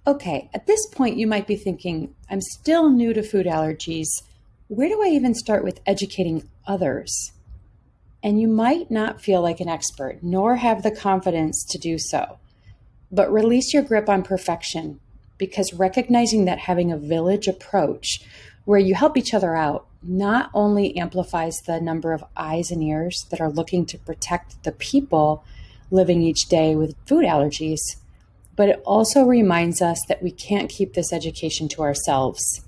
Okay, at this point, you might be thinking, I'm still new to food allergies. Where do I even start with educating others? And you might not feel like an expert, nor have the confidence to do so. But release your grip on perfection, because recognizing that having a village approach where you help each other out not only amplifies the number of eyes and ears that are looking to protect the people living each day with food allergies, but it also reminds us that we can't keep this education to ourselves.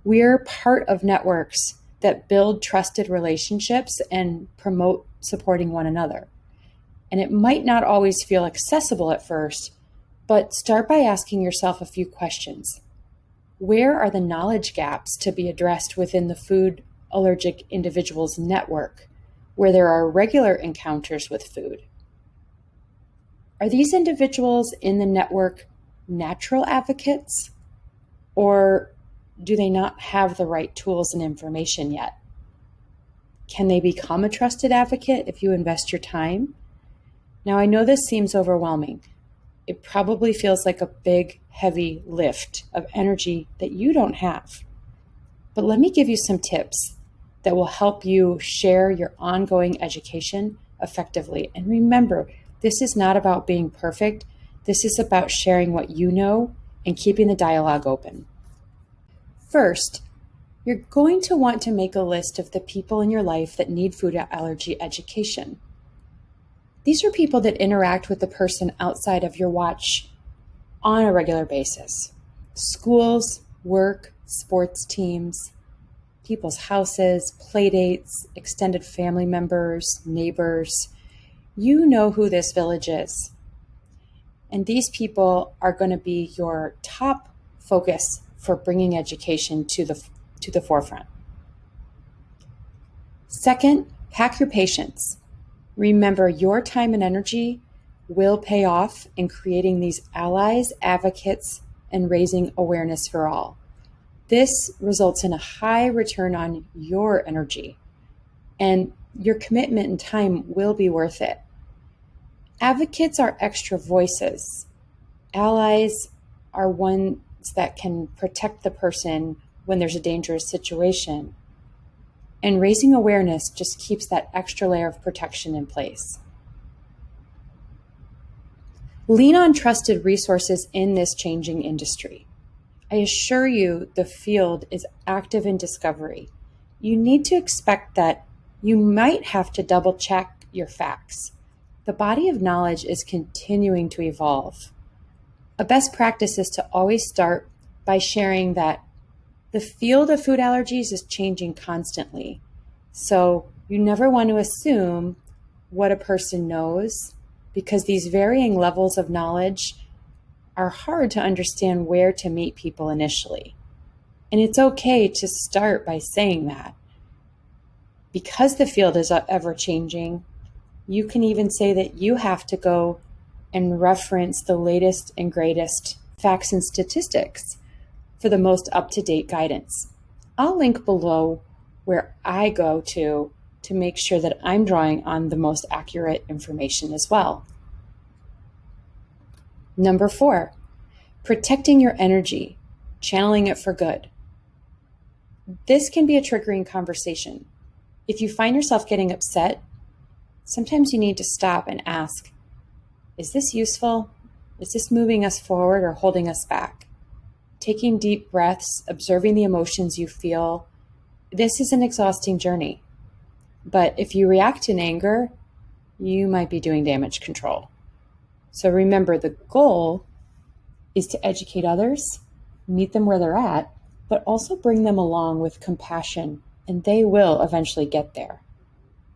We're part of networks that build trusted relationships and promote supporting one another. And it might not always feel accessible at first, but start by asking yourself a few questions. Where are the knowledge gaps to be addressed within the food allergic individuals network, where there are regular encounters with food? Are these individuals in the network natural advocates, or do they not have the right tools and information yet? Can they become a trusted advocate if you invest your time? Now, I know this seems overwhelming. It probably feels like a big, heavy lift of energy that you don't have. But let me give you some tips that will help you share your ongoing education effectively. And remember, this is not about being perfect. This is about sharing what you know and keeping the dialogue open. First, you're going to want to make a list of the people in your life that need food allergy education. These are people that interact with the person outside of your watch on a regular basis. Schools, work, sports teams, people's houses, play dates, extended family members, neighbors. You know who this village is. And these people are going to be your top focus for bringing education to the forefront. Second, pack your patience. Remember, your time and energy will pay off in creating these allies, advocates, and raising awareness for all. This results in a high return on your energy, and your commitment and time will be worth it. Advocates are extra voices. Allies are ones that can protect the person when there's a dangerous situation. And raising awareness just keeps that extra layer of protection in place. Lean on trusted resources in this changing industry. I assure you the field is active in discovery. You need to expect that you might have to double check your facts. The body of knowledge is continuing to evolve. A best practice is to always start by sharing that the field of food allergies is changing constantly. So you never want to assume what a person knows, because these varying levels of knowledge are hard to understand where to meet people initially. And it's okay to start by saying that. Because the field is ever changing, you can even say that you have to go and reference the latest and greatest facts and statistics for the most up-to-date guidance. I'll link below where I go to make sure that I'm drawing on the most accurate information as well. Number 4, protecting your energy, channeling it for good. This can be a triggering conversation. If you find yourself getting upset, sometimes you need to stop and ask, is this useful? Is this moving us forward or holding us back? Taking deep breaths, observing the emotions you feel. This is an exhausting journey. But if you react in anger, you might be doing damage control. So remember, the goal is to educate others, meet them where they're at, but also bring them along with compassion, and they will eventually get there.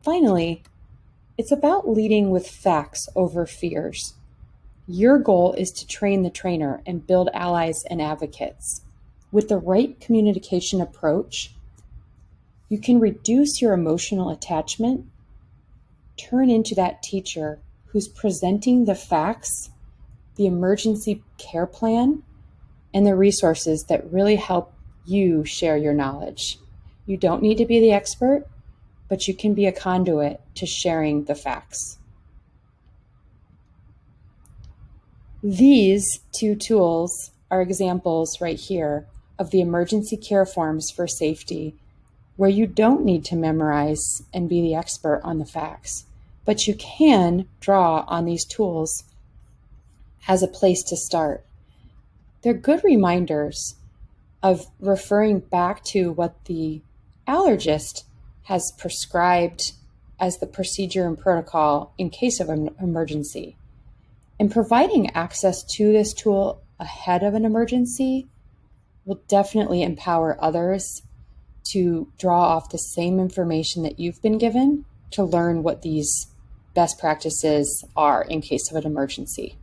Finally, it's about leading with facts over fears. Your goal is to train the trainer and build allies and advocates. With the right communication approach, you can reduce your emotional attachment, turn into that teacher who's presenting the facts, the emergency care plan, and the resources that really help you share your knowledge. You don't need to be the expert, but you can be a conduit to sharing the facts. These 2 tools are examples right here of the emergency care forms for safety, where you don't need to memorize and be the expert on the facts, but you can draw on these tools as a place to start. They're good reminders of referring back to what the allergist has prescribed as the procedure and protocol in case of an emergency. And providing access to this tool ahead of an emergency will definitely empower others to draw off the same information that you've been given to learn what these best practices are in case of an emergency.